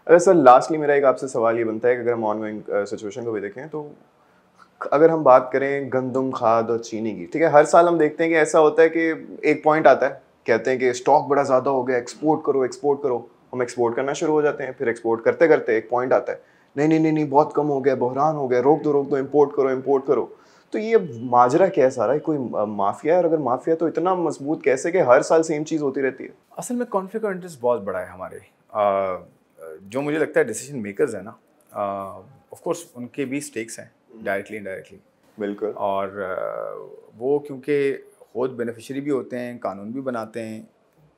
अच्छा sir, lastly मेरा एक आपसे सवाल ये बनता है कि अगर हम ऑनगोइंग सिचुएशन को भी देखें तो अगर हम बात करें गंदम खाद और चीनी की, ठीक है, हर साल हम देखते हैं कि ऐसा होता है कि एक पॉइंट आता है, कहते हैं कि स्टॉक बड़ा ज़्यादा हो गया, एक्सपोर्ट करो एक्सपोर्ट करो। हम एक्सपोर्ट करना शुरू हो जाते हैं, फिर एक्सपोर्ट करते करते एक पॉइंट आता है, नहीं नहीं नहीं नहीं बहुत कम हो गया, बहरान हो गया, रोक दो, इम्पोर्ट करो इम्पोर्ट करो। तो ये माजरा क्या है सारा? कोई माफिया है? और अगर माफिया तो इतना मजबूत कैसे कि हर साल सेम चीज़ होती रहती है? असल में कॉन्फ्लिक्ट ऑफ इंटरेस्ट बहुत बड़ा है हमारे। जो मुझे लगता है डिसीजन मेकर्स है ना, ऑफ कोर्स उनके भी स्टेक्स हैं डायरेक्टली इनडायरेक्टली। बिल्कुल। और वो क्योंकि खुद बेनिफिशियरी भी होते हैं, कानून भी बनाते हैं,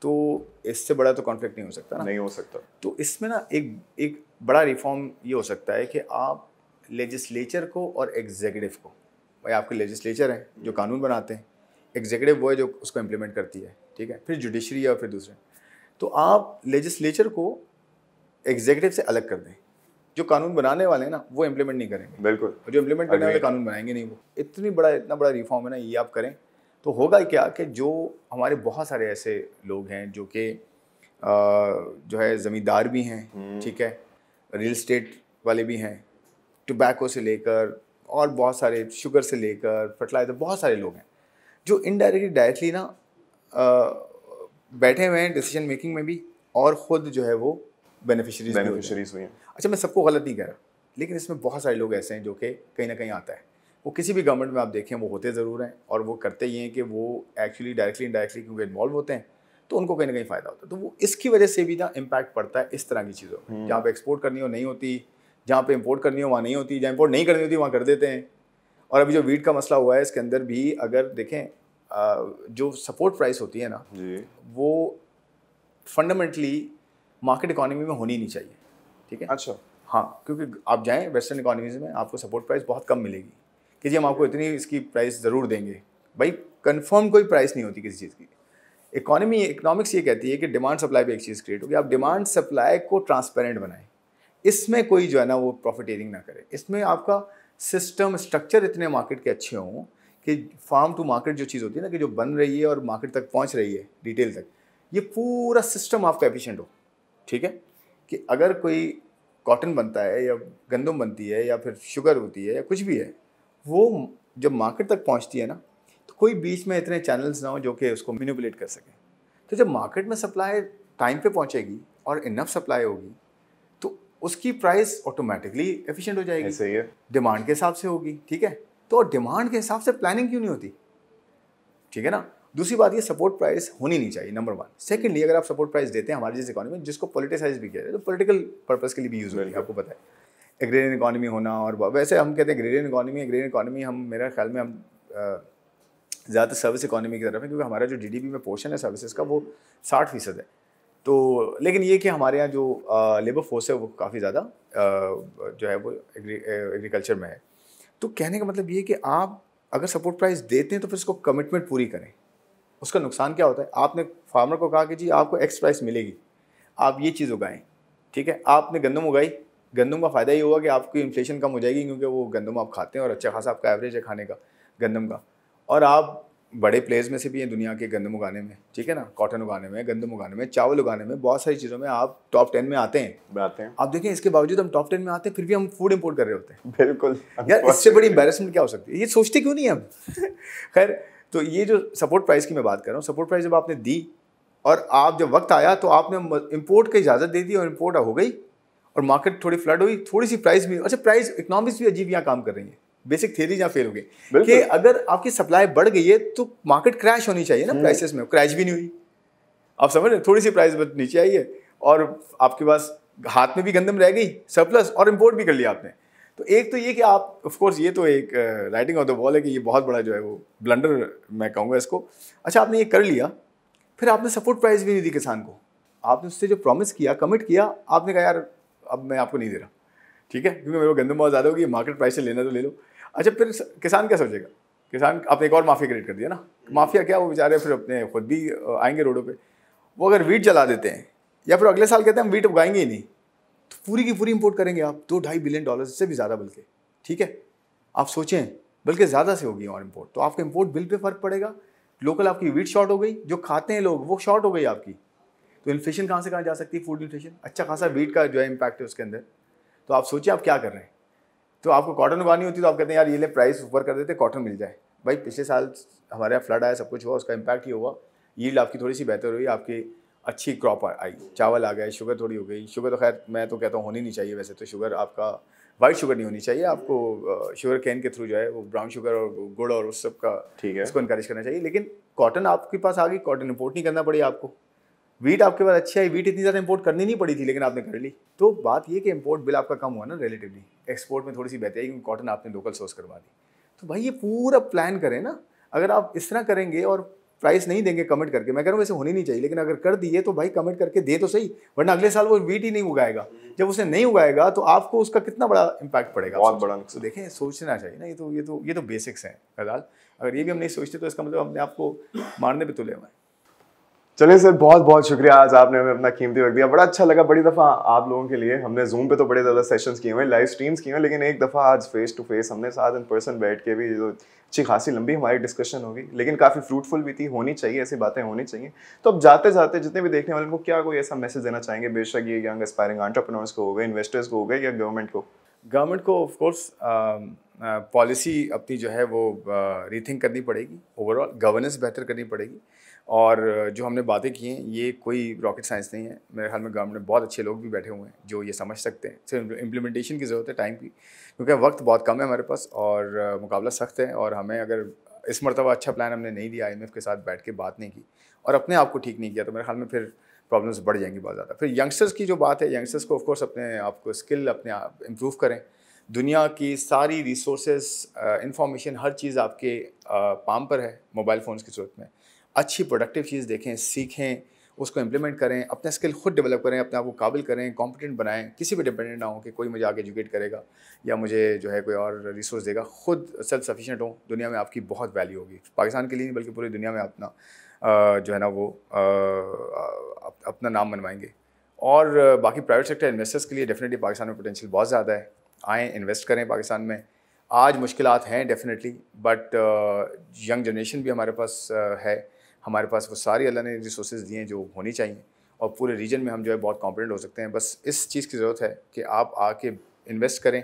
तो इससे बड़ा तो कॉन्फ्लिक्ट नहीं हो सकता ना। नहीं हो सकता। तो इसमें ना एक एक बड़ा रिफॉर्म ये हो सकता है कि आप लेजिस्लेचर को और एग्जीक्यूटिव को, भाई आपके लेजिस्लेचर हैं जो कानून बनाते हैं, एग्जीक्यूटिव वो है जो उसको इम्प्लीमेंट करती है, ठीक है, फिर जुडिशरी है और फिर दूसरे। तो आप लेजिस्लेचर को एग्जीक्यूटिव से अलग कर दें। जो कानून बनाने वाले हैं ना वो इम्प्लीमेंट नहीं करेंगे, बिल्कुल। और जो इम्प्लीमेंट करने वाले कानून बनाएंगे नहीं। वो इतना बड़ा रिफॉर्म है ना, ये आप करें तो होगा क्या कि जो हमारे बहुत सारे ऐसे लोग हैं जो कि जो है ज़मींदार भी हैं, ठीक है, रियल स्टेट वाले भी हैं, टोबैको से लेकर और बहुत सारे, शुगर से लेकर फर्टिलाइज़र, बहुत सारे लोग हैं जो इनडायरेक्टली डायरेक्टली ना बैठे हुए हैं डिसीजन मेकिंग में भी, और ख़ुद जो है वो बेनिफिशरीज हुई हैं। अच्छा, मैं सबको गलत नहीं कह रहा, लेकिन इसमें बहुत सारे लोग ऐसे हैं जो कि कहीं ना कहीं आता है। वो किसी भी गवर्नमेंट में आप देखें वो होते ज़रूर हैं, और वो करते ही हैं कि वो एक्चुअली डायरेक्टली इनडायरेक्टली क्योंकि इन्वॉल्व होते हैं, तो उनको कहीं ना कहीं फ़ायदा होता है। तो वो इसकी वजह से भी ना इम्पैक्ट पड़ता है इस तरह की चीज़ों में, जहाँ पे एक्सपोर्ट करनी हो नहीं होती, जहाँ पे इम्पोर्ट करनी हो वहाँ नहीं होती, जहाँ इम्पोर्ट नहीं करनी होती वहाँ कर देते हैं। और अभी जो वीट का मसला हुआ है इसके अंदर भी अगर देखें, जो सपोर्ट प्राइस होती है ना जी। वो फंडामेंटली मार्केट इकोनॉमी में होनी नहीं चाहिए, ठीक है। अच्छा। हाँ, क्योंकि आप जाएं वेस्टर्न इकोनॉमीज़ में आपको सपोर्ट प्राइस बहुत कम मिलेगी कि जी हम आपको इतनी इसकी प्राइस ज़रूर देंगे। भाई कंफर्म कोई प्राइस नहीं होती किसी चीज़ की। इकोनॉमिक्स ये कहती है कि डिमांड सप्लाई पे एक चीज़ क्रिएट होगी, आप डिमांड सप्लाई को ट्रांसपेरेंट बनाएं, इसमें कोई जो है ना वो प्रॉफिटेरिंग ना करे, इसमें आपका सिस्टम स्ट्रक्चर इतने मार्केट के अच्छे हों कि फार्म टू मार्केट जो चीज़ होती है ना, कि जो बन रही है और मार्केट तक पहुंच रही है रिटेल तक, ये पूरा सिस्टम आपका एफिशिएंट हो, ठीक है। कि अगर कोई कॉटन बनता है या गंदम बनती है या फिर शुगर होती है या कुछ भी है, वो जब मार्केट तक पहुंचती है ना, तो कोई बीच में इतने चैनल्स ना हो जो कि उसको मैनिपुलेट कर सकें। तो जब मार्केट में सप्लाई टाइम पे पहुंचेगी और इनफ सप्लाई होगी तो उसकी प्राइस ऑटोमेटिकली एफिशिएंट हो जाएगी। ऐसे ही है। डिमांड के हिसाब से होगी, ठीक है। तो डिमांड के हिसाब से प्लानिंग क्यों नहीं होती, ठीक है ना। दूसरी बात, ये सपोर्ट प्राइस होनी नहीं चाहिए, नंबर वन। सेकेंडली, अगर आप सपोर्ट प्राइस देते हैं हमारी जिस इकोनॉमी में, जिसको पॉलिटिसाइज भी किया जाए, तो पॉलिटिकल पर्पस के लिए भी यूज़ होती है, आपको पता है। एग्रेरियन इकोनॉमी होना, और वैसे हम कहते हैं एग्रेरियन इकोनॉमी हम, मेरे ख्याल में हम ज़्यादातर सर्विस इकोनॉमी की तरफ है, क्योंकि हमारा जो जीडीपी में पोर्शन है सर्विसेज का वो 60% है। तो लेकिन ये कि हमारे यहाँ जो लेबर फोर्स है वो काफ़ी ज़्यादा जो है वो एग्रीकल्चर में है। तो कहने का मतलब ये कि आप अगर सपोर्ट प्राइस देते हैं तो फिर उसको कमिटमेंट पूरी करें। उसका नुकसान क्या होता है, आपने फार्मर को कहा कि जी आपको एक्स प्राइस मिलेगी, आप ये चीज़ उगाएं, ठीक है। आपने गंदम उगाई, गंदम का फ़ायदा ये होगा कि आपकी इन्फ्लेशन कम हो जाएगी, क्योंकि वो गंदम आप खाते हैं और अच्छा खासा आपका एवरेज है खाने का गंदम का। और आप बड़े प्लेयर्स में से भी हैं दुनिया के गंदम उगाने में, ठीक है ना, कॉटन उगाने में, गंदम उगाने में, चावल उगाने में, बहुत सारी चीज़ों में आप टॉप 10 में आते हैं। आप देखें, इसके बावजूद हम टॉप 10 में आते हैं, फिर भी हम फूड इंपोर्ट कर रहे होते हैं। बिल्कुल यार, इससे बड़ी एम्बैरेसमेंट क्या हो सकती है, ये सोचते क्यों नहीं हम। खैर, तो ये जो सपोर्ट प्राइस की मैं बात कर रहा हूँ, सपोर्ट प्राइस जब आपने दी और आप जब वक्त आया तो आपने इंपोर्ट की इजाज़त दे दी और इंपोर्ट हो गई और मार्केट थोड़ी फ्लड हुई, थोड़ी सी प्राइस भी, अच्छा प्राइस इकोनॉमिक्स भी अजीब यहाँ काम कर रही है, बेसिक थ्योरी जहाँ फेल हो गई कि अगर आपकी सप्लाई बढ़ गई है तो मार्केट क्रैश होनी चाहिए ना, प्राइसेस में क्रैश भी नहीं हुई। आप समझ रहे, थोड़ी सी प्राइस नीचे आई है और आपके पास हाथ में भी गंदम रह गई सरप्लस और इंपोर्ट भी कर लिया आपने। तो एक तो ये कि आप, ऑफ कोर्स ये तो एक राइटिंग ऑन द वॉल है कि ये बहुत बड़ा जो है वो ब्लंडर मैं कहूँगा इसको। अच्छा, आपने ये कर लिया, फिर आपने सपोर्ट प्राइस भी नहीं दी किसान को, आपने उससे जो प्रॉमिस किया, कमिट किया, आपने कहा यार अब मैं आपको नहीं दे रहा, ठीक है, क्योंकि मेरे को गंदम बहुत ज़्यादा होगी, मार्केट प्राइस से लेना तो ले लो। अच्छा, फिर किसान क्या सोचेगा, किसान, आपने एक और माफिया क्रिएट कर दिया ना। माफिया क्या, वो बेचारे फिर अपने खुद भी आएंगे रोडों पे, वो अगर वीट जला देते हैं या फिर अगले साल कहते हैं हम वीट उगाएंगे ही नहीं, तो पूरी की पूरी इंपोर्ट करेंगे आप, $2-2.5 बिलियन से भी ज़्यादा, बल्कि, ठीक है, आप सोचें, बल्कि ज़्यादा से होगी और इंपोर्ट, तो आपके इंपोर्ट बिल पे फ़र्क पड़ेगा। लोकल आपकी वीट शॉर्ट हो गई, जो खाते हैं लोग वो शॉर्ट हो गई आपकी, तो इन्फ्लेशन कहाँ से कहाँ जा सकती है, फूड इन्फ्लेशन, अच्छा खासा वीट का जो है इम्पैक्ट है उसके अंदर। तो आप सोचिए आप क्या कर रहे हैं। तो आपको कॉटन उगानी होती है तो आप कहते हैं यार ये ले प्राइस ऊपर कर देते, कॉटन मिल जाए। भाई पिछले साल हमारे यहाँ फ्लड आया, सब कुछ हुआ, उसका इम्पैक्ट ही हुआ। यील्ड आपकी थोड़ी सी बेहतर हुई, आपकी अच्छी क्रॉप आई, चावल आ गए, शुगर थोड़ी हो गई। शुगर तो खैर मैं तो कहता हूँ होनी नहीं चाहिए, वैसे तो शुगर आपका वाइट शुगर नहीं होनी चाहिए, आपको शुगर कैन के थ्रू जो है वो ब्राउन शुगर और गुड़ और उस सब का ठीक है, इसको इनकरेज करना चाहिए। लेकिन कॉटन आपके पास आ गई, कॉटन इंपोर्ट नहीं करना पड़ी आपको। वीट आपके पास अच्छी है, वीट इतनी ज़्यादा इंपोर्ट करनी नहीं पड़ी थी लेकिन आपने कर ली। तो बात ये कि इंपोर्ट बिल आपका कम हुआ ना रिलेटिवली, एक्सपोर्ट में थोड़ी सी बेहतरी क्योंकि कॉटन आपने लोकल सोर्स करवा दी। तो भाई ये पूरा प्लान करें ना, अगर आप इस तरह करेंगे और प्राइस नहीं देंगे कमिट करके, मैं कह रहा हूँ वैसे होनी नहीं चाहिए, लेकिन अगर कर दिए तो भाई कमिट करके दे तो सही, वरना अगले साल वो वीट ही नहीं उगाएगा। जब उसे नहीं उगाएगा तो आपको उसका कितना बड़ा इम्पैक्ट पड़ेगा, बहुत बड़ा। तो देखें सोचना चाहिए ना, ये तो बेसिक्स हैं गजाल। अगर ये भी हम नहीं सोचते तो इसका मतलब अपने आप को मारने पे तुले हुए हैं। चलिए सर, बहुत बहुत शुक्रिया, आज आपने हमें अपना कीमती वक्त दिया, बड़ा अच्छा लगा। बड़ी दफ़ा आप लोगों के लिए हमने जूम पे तो बड़े ज़्यादा सेशंस किए हुए, लाइव स्ट्रीम्स किए हुए, लेकिन एक दफ़ा आज फेस टू फेस हमने साथ इन पर्सन बैठ के भी जो अच्छी खासी लंबी हमारी डिस्कशन होगी, लेकिन काफ़ी फ्रूटफुल भी थी। होनी चाहिए, ऐसी बातें होनी चाहिए। तो अब जाते जाते जितने भी देखने वाले को क्या कोई ऐसा मैसेज देना चाहेंगे, बेशक ये यंग एस्पायरिंग एंटरप्रेन्योर्स को हो गए, इन्वेस्टर्स को हो गए, या गवर्नमेंट को? गवर्नमेंट को ऑफ कोर्स पॉलिसी अपनी जो है वो रीथिंक करनी पड़ेगी, ओवरऑल गवर्नेंस बेहतर करनी पड़ेगी। और जो हमने बातें की हैं ये कोई रॉकेट साइंस नहीं है, मेरे ख्याल में गवर्नमेंट में बहुत अच्छे लोग भी बैठे हुए हैं जो ये समझ सकते हैं। सिर्फ इम्प्लीमेंटेशन की ज़रूरत है, टाइम की, क्योंकि वक्त बहुत कम है हमारे पास और मुकाबला सख्त है। और हमें अगर इस मरतबा अच्छा प्लान हमने नहीं दिया, IMF के साथ बैठ के बात नहीं की और अपने आप को ठीक नहीं किया, तो मेरे ख्याल में फिर प्रॉब्लम्स बढ़ जाएंगी बहुत ज़्यादा। फिर यंगस्टर्स की जो बात है, यंगस्टर्स को ऑफ कोर्स अपने आप को स्किल अपने आप इम्प्रूव करें। दुनिया की सारी रिसोर्सेज, इंफॉर्मेशन, हर चीज़ आपके पाम पर है मोबाइल फ़ोन्स की सूरत में। अच्छी प्रोडक्टिव चीज़ देखें, सीखें, उसको इम्प्लीमेंट करें, अपना स्किल खुद डेवलप करें, अपने आप को काबिल करें, कॉम्पिटेंट बनाएं, किसी पे डिपेंडेंट ना हो कि कोई मुझे आगे एजुकेट करेगा या मुझे जो है कोई और रिसोर्स देगा। खुद सेल्फ सफिशिएंट हो, दुनिया में आपकी बहुत वैल्यू होगी, पाकिस्तान के लिए नहीं बल्कि पूरी दुनिया में अपना जो है ना वो अपना नाम बनवाएंगे। और बाकी प्राइवेट सेक्टर इन्वेस्टर्स के लिए डेफिनेटली पाकिस्तान में पोटेंशियल बहुत ज़्यादा है, आएँ इन्वेस्ट करें पाकिस्तान में। आज मुश्किलात हैं डेफिनेटली, बट यंग जनरेशन भी हमारे पास है, हमारे पास वो सारी अल्लाह ने रिसोर्सेज दिए हैं जो होनी चाहिए और पूरे रीजन में हम जो है बहुत कॉम्पिटेंट हो सकते हैं। बस इस चीज़ की ज़रूरत है कि आप आके इन्वेस्ट करें,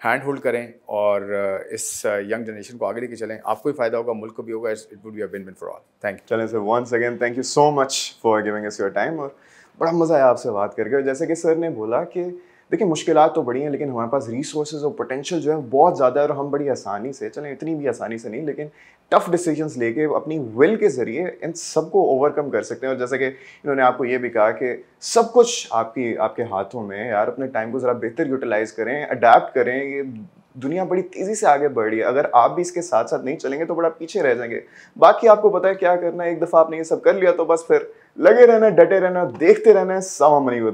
हैंड होल्ड करें और इस यंग जनरेशन को आगे लेके चलें। आपको भी फ़ायदा होगा, मुल्क को भी होगा, it would be a win win for all. Thank you. चलें sir, once again thank you so much for giving us your time, और बड़ा मज़ा आया आपसे बात करके। और जैसे कि सर ने बोला कि देखिए मुश्किलात तो बड़ी हैं, लेकिन हमारे पास रिसोर्सेज और पोटेंशियल जो है बहुत ज़्यादा है, और हम बड़ी आसानी से, चलें इतनी भी आसानी से नहीं, लेकिन टफ डिसीजंस लेके अपनी विल के ज़रिए इन सबको ओवरकम कर सकते हैं। और जैसे कि इन्होंने आपको ये भी कहा कि सब कुछ आपके हाथों में है यार, अपने टाइम को ज़रा बेहतर यूटिलाइज़ करें, अडेप्ट करें। ये दुनिया बड़ी तेज़ी से आगे बढ़ रही है, अगर आप भी इसके साथ साथ नहीं चलेंगे तो बड़ा पीछे रह जाएंगे। बाकी आपको पता है क्या करना है, एक दफ़ा आपने ये सब कर लिया तो बस फिर लगे रहना, डटे रहना, देखते रहना है। सलाम अलैकुम।